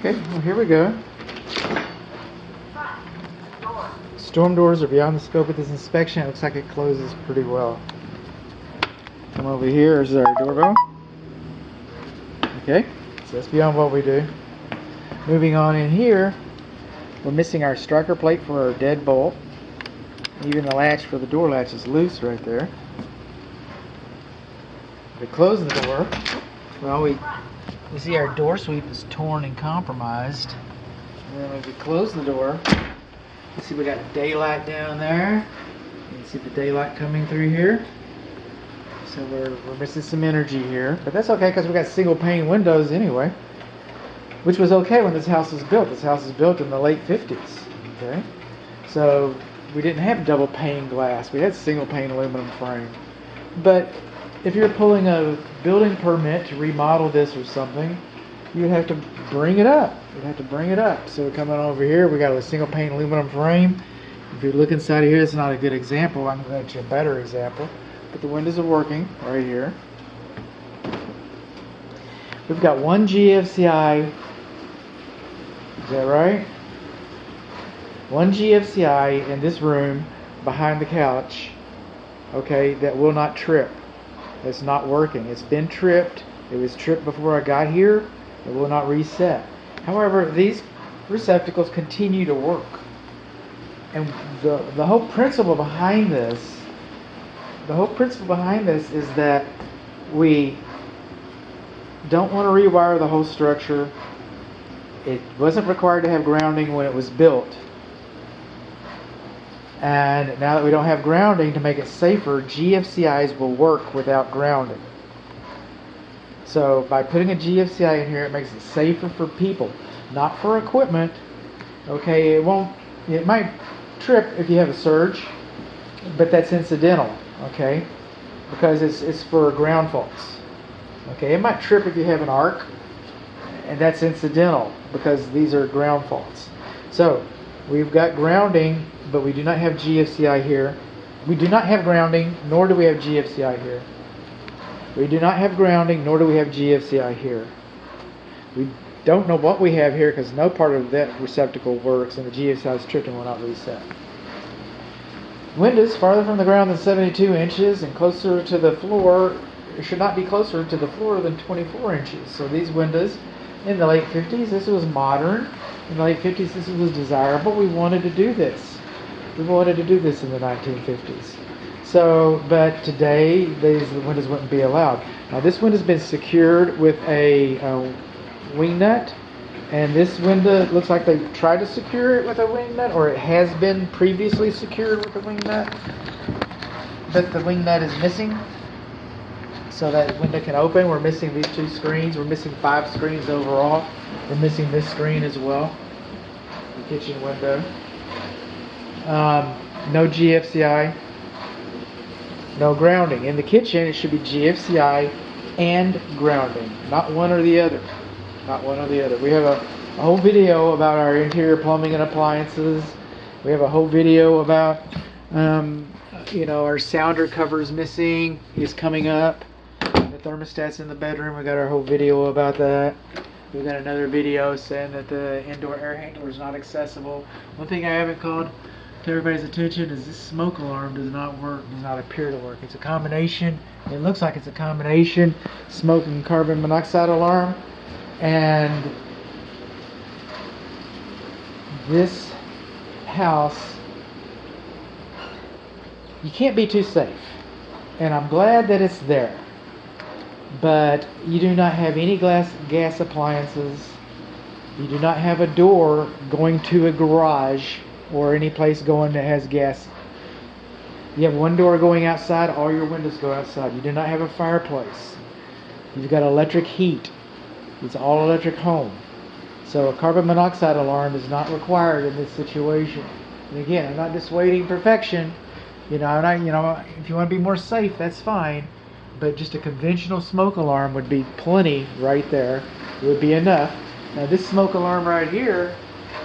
Okay, well here we go. Storm doors are beyond the scope of this inspection. It looks like it closes pretty well. Come over here, is our doorbell. Okay, so that's beyond what we do. Moving on in here, we're missing our striker plate for our deadbolt. Even the latch for the door latch is loose right there. We close the door. Well, we see our door sweep is torn and compromised. And then as we close the door, you see we got daylight down there. You can see the daylight coming through here. So we're missing some energy here. But that's okay because we got single pane windows anyway. Which was okay when this house was built. This house was built in the late 50s. Okay? So we didn't have double pane glass. We had single pane aluminum frame. But if you're pulling a building permit to remodel this or something, you would have to bring it up. You'd have to bring it up. So we're coming over here, we got a single pane aluminum frame. If you look inside of here, it's not a good example. I'm going to get you a better example. But the windows are working right here. We've got one GFCI. Is that right? One GFCI in this room behind the couch, okay, that will not trip. It's not working. It's been tripped. It was tripped before I got here. It will not reset. However, these receptacles continue to work. And the whole principle behind this, is that we don't want to rewire the whole structure. It wasn't required to have grounding when it was built. And now that we don't have grounding, to make it safer, GFCIs will work without grounding. So by putting a GFCI in here, it makes it safer for people, not for equipment. Okay, it might trip if you have a surge, but that's incidental, okay? Because it's for ground faults. Okay, it might trip if you have an arc, and that's incidental because these are ground faults. So we've got grounding, but we do not have GFCI here. We do not have grounding, nor do we have GFCI here. We do not have grounding, nor do we have GFCI here. We don't know what we have here because no part of that receptacle works, and the GFCI is tripped and will not reset. Windows farther from the ground than 72 inches and closer to the floor, it should not be closer to the floor than 24 inches. So these windows, in the late 50s, this was modern. In the late 50s, this was desirable. We wanted to do this. We wanted to do this in the 1950s. So, but today, the windows wouldn't be allowed. Now, this window's been secured with a wing nut. And this window looks like they tried to secure it with a wing nut, or it has been previously secured with a wing nut. But the wing nut is missing. So that window can open. We're missing these two screens. We're missing 5 screens overall. We're missing this screen as well. The kitchen window. No GFCI. No grounding. In the kitchen, it should be GFCI and grounding. Not one or the other. Not one or the other. We have a whole video about our interior plumbing and appliances. We have a whole video about, our sounder covers missing. Is coming up. The thermostats in the bedroom. We got our whole video about that. We've got another video saying that the indoor air handler is not accessible. One thing I haven't called to everybody's attention is this smoke alarm does not work, does not appear to work. It's a combination. It looks like it's a combination smoke and carbon monoxide alarm. And this house, you can't be too safe. And I'm glad that it's there. But you do not have any gas appliances. You do not have a door going to a garage or any place going that has gas. You have one door going outside, all your windows go outside. You do not have a fireplace. You've got electric heat. It's all electric home. So a carbon monoxide alarm is not required in this situation. And again, I'm not dissuading perfection. If you want to be more safe, that's fine. But just a conventional smoke alarm would be plenty right there. It would be enough. Now this smoke alarm right here,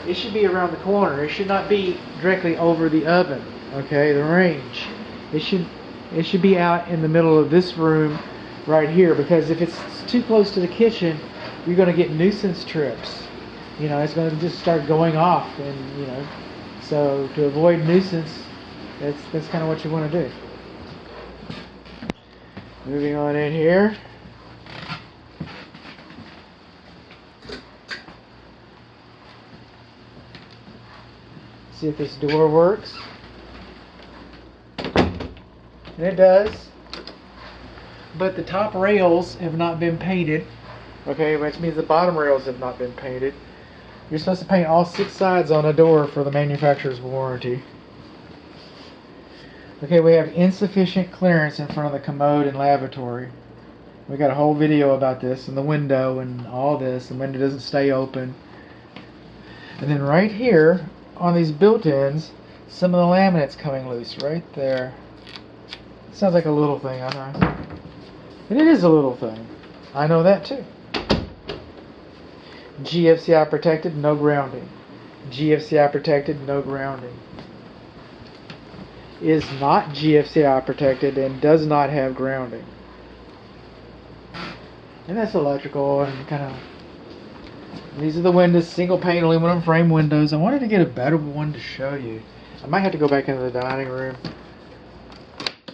it should be around the corner. It should not be directly over the oven, okay, the range. It should be out in the middle of this room right here, because if it's too close to the kitchen, you're going to get nuisance trips. it's going to just start going off, and so to avoid nuisance, that's kind of what you want to do. Moving on in here. See if this door works. And it does. But the top rails have not been painted. Okay, which means the bottom rails have not been painted. You're supposed to paint all 6 sides on a door for the manufacturer's warranty. Okay, we have insufficient clearance in front of the commode and lavatory. We got a whole video about this, and the window and all this. The window doesn't stay open. And then right here on these built-ins, some of the laminate's coming loose right there. Sounds like a little thing, I know. And it is a little thing. I know that too. GFCI protected, no grounding. GFCI protected, no grounding. Is not GFCI protected and does not have grounding. And that's electrical and kind of... These are the windows, single pane aluminum frame windows. I wanted to get a better one to show you. I might have to go back into the dining room.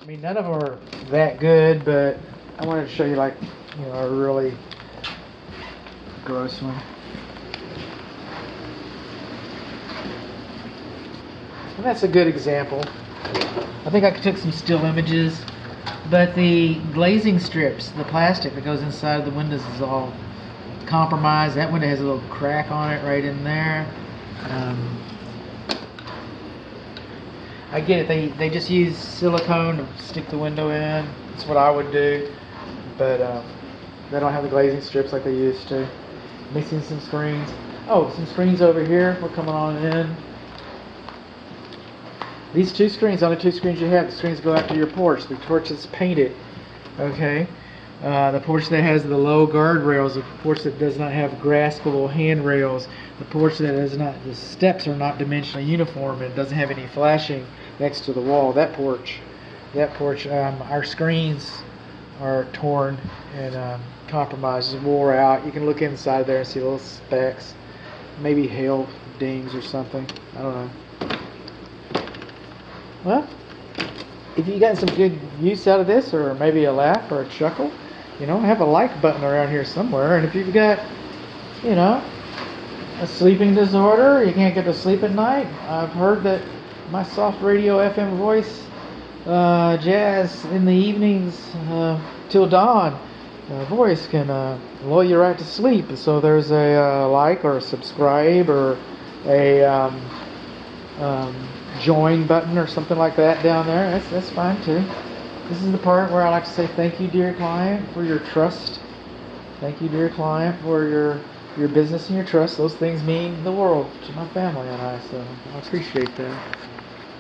I mean, none of them are that good, but I wanted to show you, like, a really gross one. And that's a good example. I think I took some still images, but the glazing strips, the plastic that goes inside the windows is all compromised. That window has a little crack on it right in there. I get it. They just use silicone to stick the window in. That's what I would do, but they don't have the glazing strips like they used to. Missing some screens. Oh, some screens over here. We're coming on in. These 2 screens, only 2 screens you have. The screens go out to your porch. The porch is painted. Okay. The porch that has the low guardrails, the porch that does not have graspable handrails, the porch that does not, the steps are not dimensionally uniform, and it doesn't have any flashing next to the wall. That porch, our screens are torn and compromised, wore out. You can look inside there and see little specks, maybe hail dings or something. I don't know. Well, if you got some good use out of this, or maybe a laugh or a chuckle, have a like button around here somewhere. And if you've got, a sleeping disorder, you can't get to sleep at night, I've heard that my soft radio FM voice, jazz in the evenings till dawn, voice can lull you right to sleep. So there's a like or a subscribe or a join button or something like that down there. That's fine too. This is the part where I like to say thank you, dear client, for your trust. Thank you, dear client, for your business and your trust. Those things mean the world to my family and I, so I appreciate that.